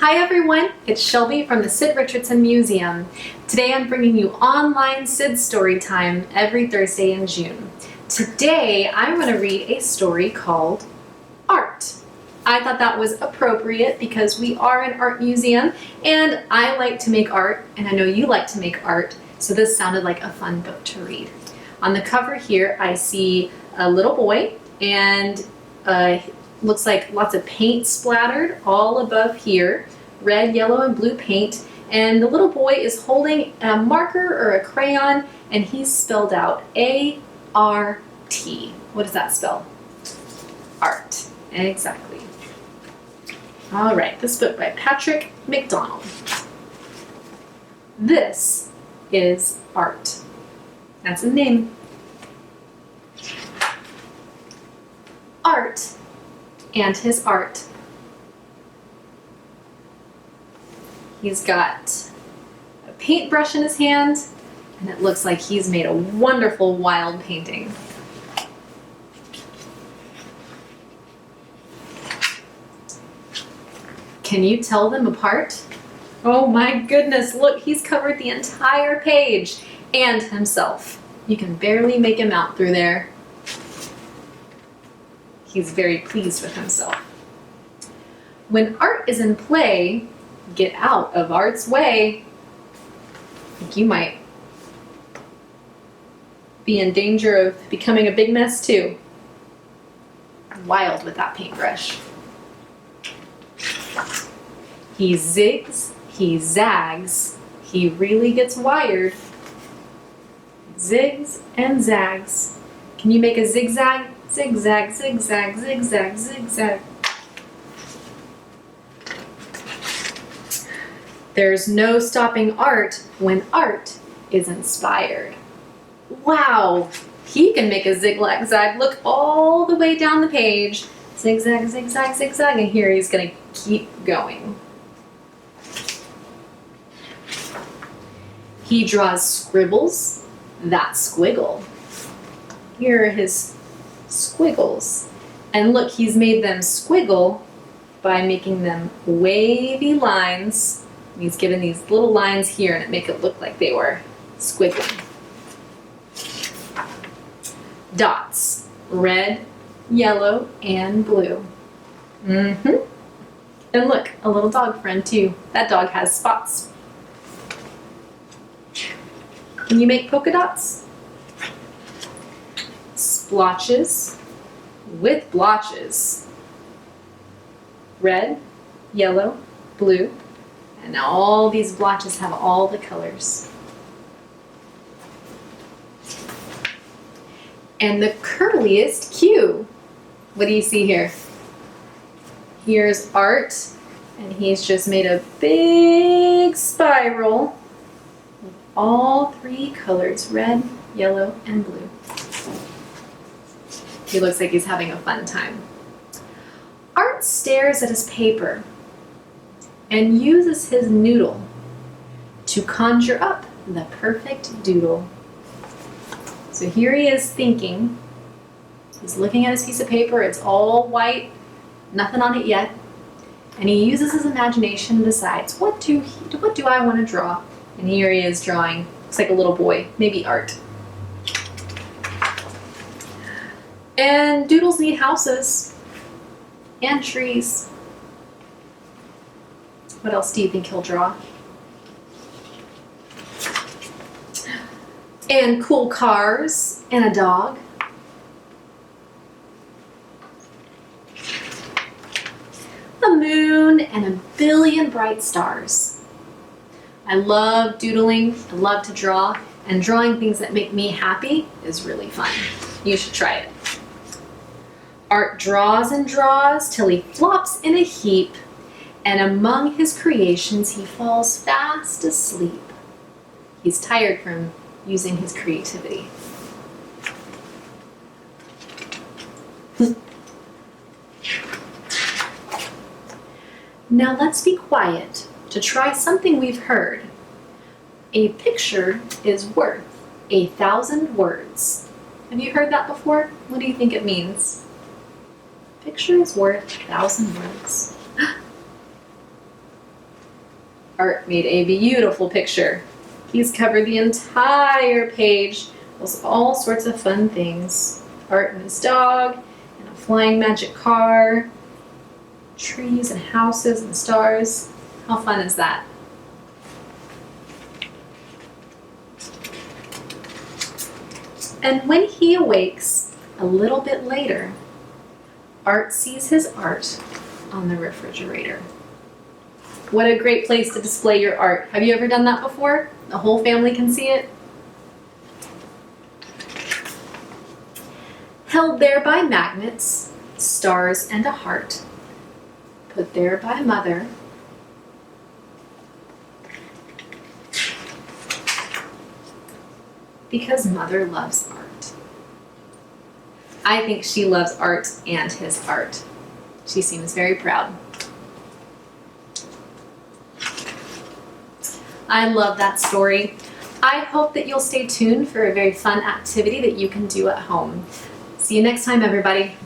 Hi everyone, it's Shelby from the Sid Richardson Museum. Today I'm bringing you online Sid story time every Thursday in June. Today I'm going to read a story called Art. I thought that was appropriate because we are an art museum and I like to make art and I know you like to make art, so this sounded like a fun book to read. On the cover here I see a little boy and looks like lots of paint splattered all above here, red, yellow, and blue paint, and the little boy is holding a marker or a crayon and he's spelled out A-R-T. What does that spell? Art. Exactly. All right, this book by Patrick McDonnell. This is art. That's his name. Art and his art. He's got a paintbrush in his hand, and it looks like he's made a wonderful wild painting. Can you tell them apart? Oh my goodness, look, he's covered the entire page, and himself. You can barely make him out through there. He's very pleased with himself. When art is in play, get out of art's way. I think you might be in danger of becoming a big mess too. Wild with that paintbrush. He zigs, he zags, he really gets wired. Zigs and zags. Can you make a zigzag? Zigzag, zigzag, zigzag, zigzag. There's no stopping art when art is inspired. Wow, he can make a zigzag zag. Look all the way down the page. Zigzag, zigzag, zigzag, and here he's gonna keep going. He draws scribbles that squiggle. Here are his squiggles. And look, he's made them squiggle by making them wavy lines. He's given these little lines here and it make it look like they were squiggling. Dots, red, yellow, and blue. And look, a little dog friend too. That dog has spots. Can you make polka dots? Splotches with blotches. Red, yellow, blue, and now all these blotches have all the colors. And the curliest cue. What do you see here? Here's Art, and he's just made a big spiral with all three colors, red, yellow, and blue. He looks like he's having a fun time. Art stares at his paper and uses his noodle to conjure up the perfect doodle. So here he is thinking. He's looking at his piece of paper. It's all white, nothing on it yet. And he uses his imagination and decides, what do I want to draw? And here he is drawing. Looks like a little boy, maybe Art. And doodles need houses and trees. What else do you think he'll draw? And cool cars and a dog. The moon and a billion bright stars. I love doodling, I love to draw, and drawing things that make me happy is really fun. You should try it. Art draws and draws till he flops in a heap, and among his creations he falls fast asleep. He's tired from using his creativity. Now let's be quiet to try something we've heard. A picture is worth 1,000 words. Have you heard that before? What do you think it means? Picture is worth 1,000 words. Art made a beautiful picture. He's covered the entire page with all sorts of fun things. Art and his dog, and a flying magic car, trees and houses and stars. How fun is that? And when he awakes a little bit later, Art sees his art on the refrigerator. What a great place to display your art. Have you ever done that before? The whole family can see it. Held there by magnets, stars, and a heart. Put there by Mother. Because Mother loves art. I think she loves Art and his art. She seems very proud. I love that story. I hope that you'll stay tuned for a very fun activity that you can do at home. See you next time, everybody.